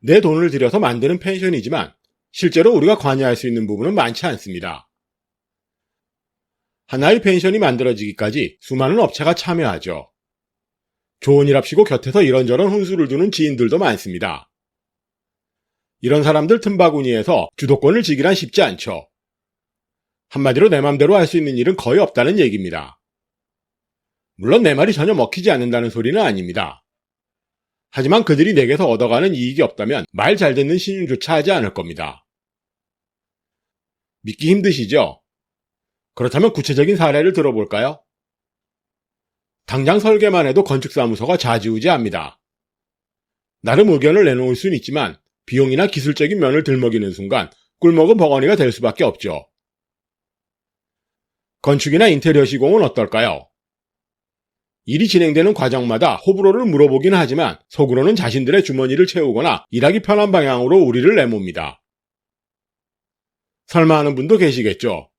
내 돈을 들여서 만드는 펜션이지만 실제로 우리가 관여할 수 있는 부분은 많지 않습니다. 하나의 펜션이 만들어지기까지 수많은 업체가 참여하죠. 좋은 일합시고 곁에서 이런저런 혼수를 두는 지인들도 많습니다. 이런 사람들 틈바구니에서 주도권을 지기란 쉽지 않죠. 한마디로 내 맘대로 할 수 있는 일은 거의 없다는 얘기입니다. 물론 내 말이 전혀 먹히지 않는다는 소리는 아닙니다. 하지만 그들이 내게서 얻어가는 이익이 없다면 말 잘 듣는 신용조차 하지 않을 겁니다. 믿기 힘드시죠? 그렇다면 구체적인 사례를 들어볼까요? 당장 설계만 해도 건축사무소가 좌지우지합니다. 나름 의견을 내놓을 수는 있지만 비용이나 기술적인 면을 들먹이는 순간 꿀먹은 벙어리가 될 수밖에 없죠. 건축이나 인테리어 시공은 어떨까요? 일이 진행되는 과정마다 호불호를 물어보긴 하지만 속으로는 자신들의 주머니를 채우거나 일하기 편한 방향으로 우리를 내몹니다. 설마 하는 분도 계시겠죠.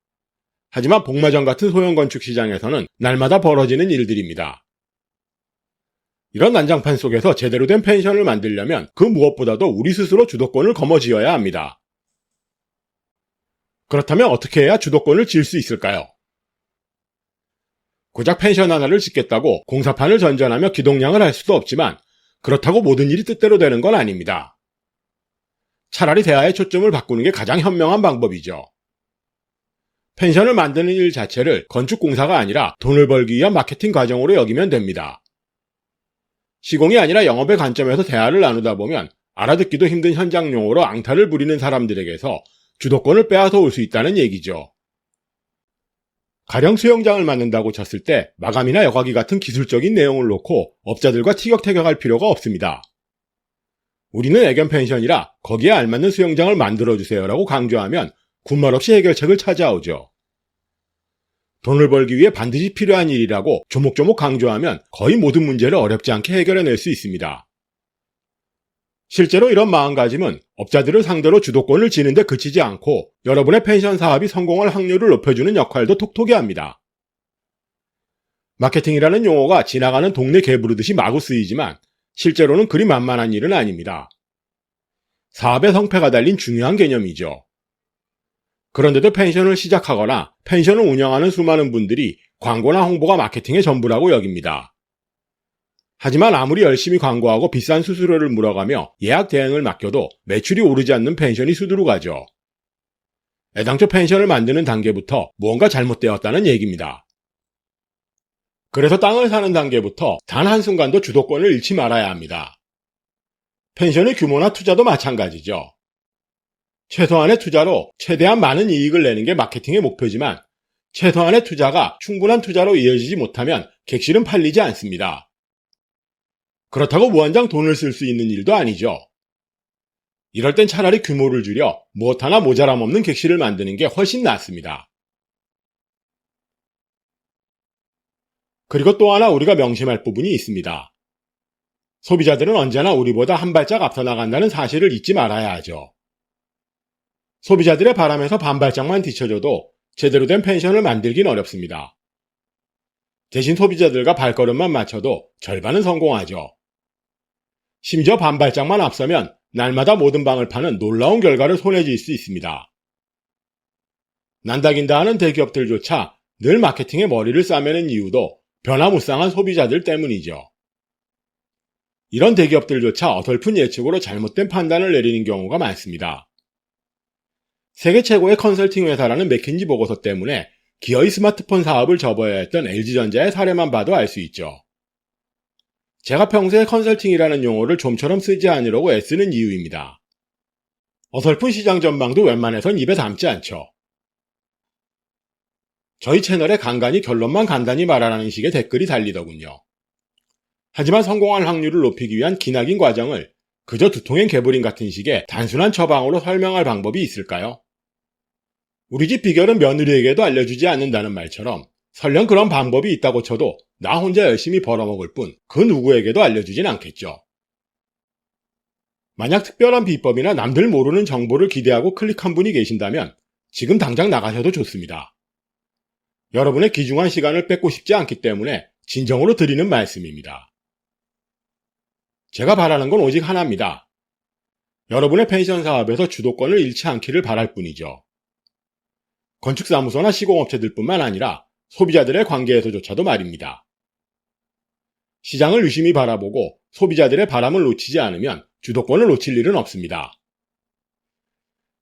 하지만 복마전 같은 소형 건축 시장에서는 날마다 벌어지는 일들입니다. 이런 난장판 속에서 제대로 된 펜션을 만들려면 그 무엇보다도 우리 스스로 주도권을 거머쥐어야 합니다. 그렇다면 어떻게 해야 주도권을 쥘 수 있을까요? 고작 펜션 하나를 짓겠다고 공사판을 전전하며 기동량을 할 수도 없지만 그렇다고 모든 일이 뜻대로 되는 건 아닙니다. 차라리 대화의 초점을 바꾸는 게 가장 현명한 방법이죠. 펜션을 만드는 일 자체를 건축공사가 아니라 돈을 벌기 위한 마케팅 과정으로 여기면 됩니다. 시공이 아니라 영업의 관점에서 대화를 나누다 보면 알아듣기도 힘든 현장 용어로 앙탈을 부리는 사람들에게서 주도권을 빼앗아 올 수 있다는 얘기죠. 가령 수영장을 만든다고 쳤을 때 마감이나 여과기 같은 기술적인 내용을 놓고 업자들과 티격태격할 필요가 없습니다. 우리는 애견 펜션이라 거기에 알맞는 수영장을 만들어주세요라고 강조하면 군말 없이 해결책을 찾아오죠. 돈을 벌기 위해 반드시 필요한 일이라고 조목조목 강조하면 거의 모든 문제를 어렵지 않게 해결해낼 수 있습니다. 실제로 이런 마음가짐은 업자들을 상대로 주도권을 쥐는 데 그치지 않고 여러분의 펜션 사업이 성공할 확률을 높여주는 역할도 톡톡히 합니다. 마케팅이라는 용어가 지나가는 동네 개 부르듯이 마구 쓰이지만 실제로는 그리 만만한 일은 아닙니다. 사업의 성패가 달린 중요한 개념이죠. 그런데도 펜션을 시작하거나 펜션을 운영하는 수많은 분들이 광고나 홍보가 마케팅의 전부라고 여깁니다. 하지만 아무리 열심히 광고하고 비싼 수수료를 물어가며 예약 대행을 맡겨도 매출이 오르지 않는 펜션이 수두룩하죠. 애당초 펜션을 만드는 단계부터 무언가 잘못되었다는 얘기입니다. 그래서 땅을 사는 단계부터 단 한순간도 주도권을 잃지 말아야 합니다. 펜션의 규모나 투자도 마찬가지죠. 최소한의 투자로 최대한 많은 이익을 내는 게 마케팅의 목표지만 최소한의 투자가 충분한 투자로 이어지지 못하면 객실은 팔리지 않습니다. 그렇다고 무한정 돈을 쓸 수 있는 일도 아니죠. 이럴 땐 차라리 규모를 줄여 무엇 하나 모자람 없는 객실을 만드는 게 훨씬 낫습니다. 그리고 또 하나 우리가 명심할 부분이 있습니다. 소비자들은 언제나 우리보다 한 발짝 앞서 나간다는 사실을 잊지 말아야 하죠. 소비자들의 바람에서 반발짝만 뒤쳐줘도 제대로 된 펜션을 만들긴 어렵습니다. 대신 소비자들과 발걸음만 맞춰도 절반은 성공하죠. 심지어 반발짝만 앞서면 날마다 모든 방을 파는 놀라운 결과를 손에 쥘 수 있습니다. 난다긴다 하는 대기업들조차 늘 마케팅에 머리를 싸매는 이유도 변화무쌍한 소비자들 때문이죠. 이런 대기업들조차 어설픈 예측으로 잘못된 판단을 내리는 경우가 많습니다. 세계 최고의 컨설팅 회사라는 맥킨지 보고서 때문에 기어이 스마트폰 사업을 접어야 했던 LG전자의 사례만 봐도 알 수 있죠. 제가 평소에 컨설팅이라는 용어를 좀처럼 쓰지 않으려고 애쓰는 이유입니다. 어설픈 시장 전망도 웬만해선 입에 담지 않죠. 저희 채널에 간간히 결론만 간단히 말하라는 식의 댓글이 달리더군요. 하지만 성공할 확률을 높이기 위한 기나긴 과정을 그저 두통엔 개불인 같은 식의 단순한 처방으로 설명할 방법이 있을까요? 우리 집 비결은 며느리에게도 알려주지 않는다는 말처럼 설령 그런 방법이 있다고 쳐도 나 혼자 열심히 벌어먹을 뿐 그 누구에게도 알려주진 않겠죠. 만약 특별한 비법이나 남들 모르는 정보를 기대하고 클릭한 분이 계신다면 지금 당장 나가셔도 좋습니다. 여러분의 귀중한 시간을 뺏고 싶지 않기 때문에 진정으로 드리는 말씀입니다. 제가 바라는 건 오직 하나입니다. 여러분의 펜션 사업에서 주도권을 잃지 않기를 바랄 뿐이죠. 건축사무소나 시공업체들뿐만 아니라 소비자들의 관계에서조차도 말입니다. 시장을 유심히 바라보고 소비자들의 바람을 놓치지 않으면 주도권을 놓칠 일은 없습니다.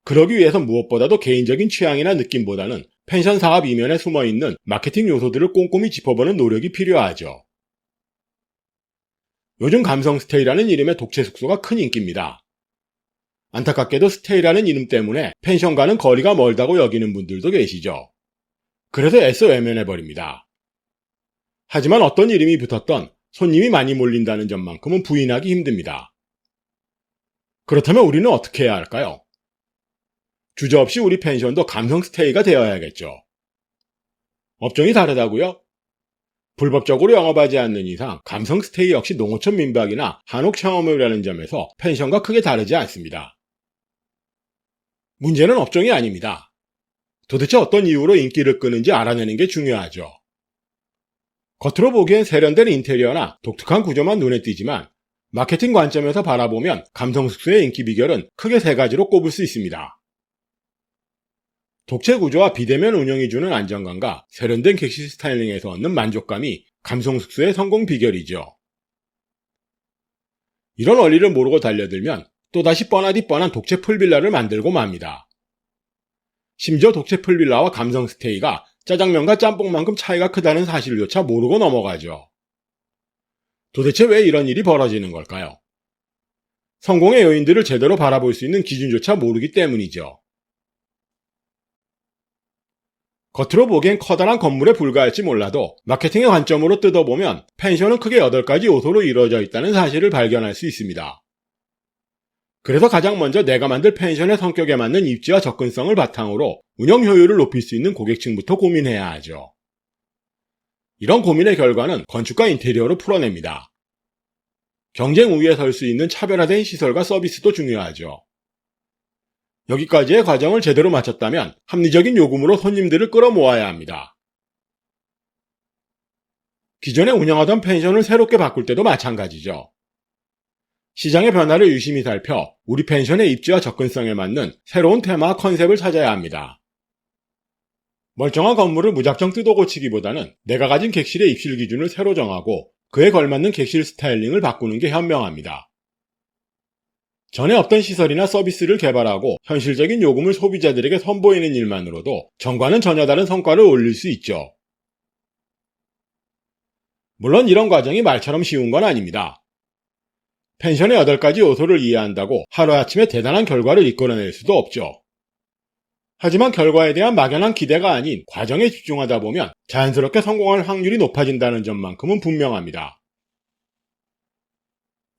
그러기 위해서 무엇보다도 개인적인 취향이나 느낌보다는 펜션 사업 이면에 숨어있는 마케팅 요소들을 꼼꼼히 짚어보는 노력이 필요하죠. 요즘 감성 스테이라는 이름의 독채 숙소가 큰 인기입니다. 안타깝게도 스테이라는 이름 때문에 펜션과는 거리가 멀다고 여기는 분들도 계시죠. 그래서 애써 외면해버립니다. 하지만 어떤 이름이 붙었던 손님이 많이 몰린다는 점만큼은 부인하기 힘듭니다. 그렇다면 우리는 어떻게 해야 할까요? 주저없이 우리 펜션도 감성 스테이가 되어야겠죠. 업종이 다르다고요? 불법적으로 영업하지 않는 이상 감성 스테이 역시 농어촌 민박이나 한옥 샤워몰이라는 점에서 펜션과 크게 다르지 않습니다. 문제는 업종이 아닙니다. 도대체 어떤 이유로 인기를 끄는지 알아내는 게 중요하죠. 겉으로 보기엔 세련된 인테리어나 독특한 구조만 눈에 띄지만 마케팅 관점에서 바라보면 감성 숙소의 인기 비결은 크게 세 가지로 꼽을 수 있습니다. 독채 구조와 비대면 운영이 주는 안정감과 세련된 객실 스타일링에서 얻는 만족감이 감성 숙소의 성공 비결이죠. 이런 원리를 모르고 달려들면 또다시 뻔하디 뻔한 독채 풀빌라를 만들고 맙니다. 심지어 독채 풀빌라와 감성 스테이가 짜장면과 짬뽕만큼 차이가 크다는 사실조차 모르고 넘어가죠. 도대체 왜 이런 일이 벌어지는 걸까요? 성공의 요인들을 제대로 바라볼 수 있는 기준조차 모르기 때문이죠. 겉으로 보기엔 커다란 건물에 불과할지 몰라도 마케팅의 관점으로 뜯어보면 펜션은 크게 8가지 요소로 이루어져 있다는 사실을 발견할 수 있습니다. 그래서 가장 먼저 내가 만들 펜션의 성격에 맞는 입지와 접근성을 바탕으로 운영 효율을 높일 수 있는 고객층부터 고민해야 하죠. 이런 고민의 결과는 건축과 인테리어로 풀어냅니다. 경쟁 우위에 설 수 있는 차별화된 시설과 서비스도 중요하죠. 여기까지의 과정을 제대로 마쳤다면 합리적인 요금으로 손님들을 끌어모아야 합니다. 기존에 운영하던 펜션을 새롭게 바꿀 때도 마찬가지죠. 시장의 변화를 유심히 살펴 우리 펜션의 입지와 접근성에 맞는 새로운 테마와 컨셉을 찾아야 합니다. 멀쩡한 건물을 무작정 뜯어고치기보다는 내가 가진 객실의 입실 기준을 새로 정하고 그에 걸맞는 객실 스타일링을 바꾸는 게 현명합니다. 전에 없던 시설이나 서비스를 개발하고 현실적인 요금을 소비자들에게 선보이는 일만으로도 전과는 전혀 다른 성과를 올릴 수 있죠. 물론 이런 과정이 말처럼 쉬운 건 아닙니다. 펜션의 8가지 요소를 이해한다고 하루아침에 대단한 결과를 이끌어낼 수도 없죠. 하지만 결과에 대한 막연한 기대가 아닌 과정에 집중하다 보면 자연스럽게 성공할 확률이 높아진다는 점만큼은 분명합니다.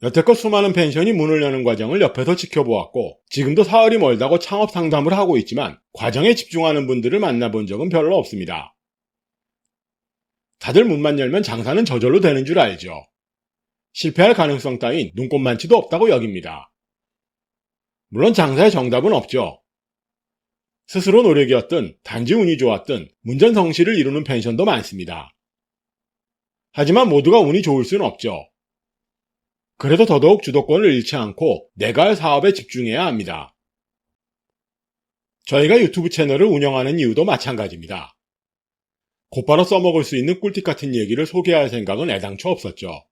여태껏 수많은 펜션이 문을 여는 과정을 옆에서 지켜보았고 지금도 사흘이 멀다고 창업 상담을 하고 있지만 과정에 집중하는 분들을 만나본 적은 별로 없습니다. 다들 문만 열면 장사는 저절로 되는 줄 알죠. 실패할 가능성 따윈 눈꼽만치도 없다고 여깁니다. 물론 장사의 정답은 없죠. 스스로 노력이었든 단지 운이 좋았든 문전성시를 이루는 펜션도 많습니다. 하지만 모두가 운이 좋을 수는 없죠. 그래서 더더욱 주도권을 잃지 않고 내가 할 사업에 집중해야 합니다. 저희가 유튜브 채널을 운영하는 이유도 마찬가지입니다. 곧바로 써먹을 수 있는 꿀팁 같은 얘기를 소개할 생각은 애당초 없었죠.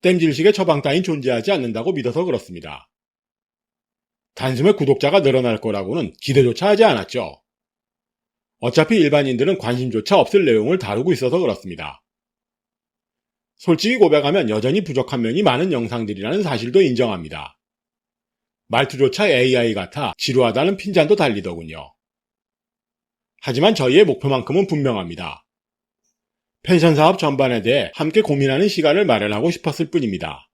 땜질식의 처방 따윈 존재하지 않는다고 믿어서 그렇습니다. 단숨에 구독자가 늘어날 거라고는 기대조차 하지 않았죠. 어차피 일반인들은 관심조차 없을 내용을 다루고 있어서 그렇습니다. 솔직히 고백하면 여전히 부족한 면이 많은 영상들이라는 사실도 인정합니다. 말투조차 AI 같아 지루하다는 핀잔도 달리더군요. 하지만 저희의 목표만큼은 분명합니다. 펜션 사업 전반에 대해 함께 고민하는 시간을 마련하고 싶었을 뿐입니다.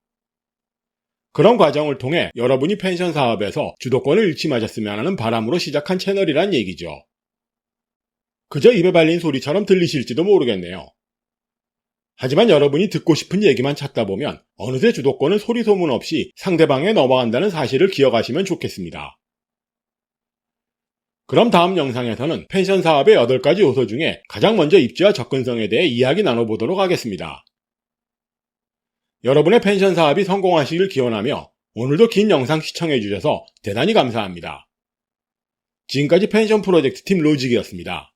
그런 과정을 통해 여러분이 펜션 사업에서 주도권을 잃지 마셨으면 하는 바람으로 시작한 채널이란 얘기죠. 그저 입에 발린 소리처럼 들리실지도 모르겠네요. 하지만 여러분이 듣고 싶은 얘기만 찾다 보면 어느새 주도권은 소리 소문 없이 상대방에 넘어간다는 사실을 기억하시면 좋겠습니다. 그럼 다음 영상에서는 펜션 사업의 8가지 요소 중에 가장 먼저 입지와 접근성에 대해 이야기 나눠보도록 하겠습니다. 여러분의 펜션 사업이 성공하시길 기원하며 오늘도 긴 영상 시청해주셔서 대단히 감사합니다. 지금까지 펜션 프로젝트 팀 로직이었습니다.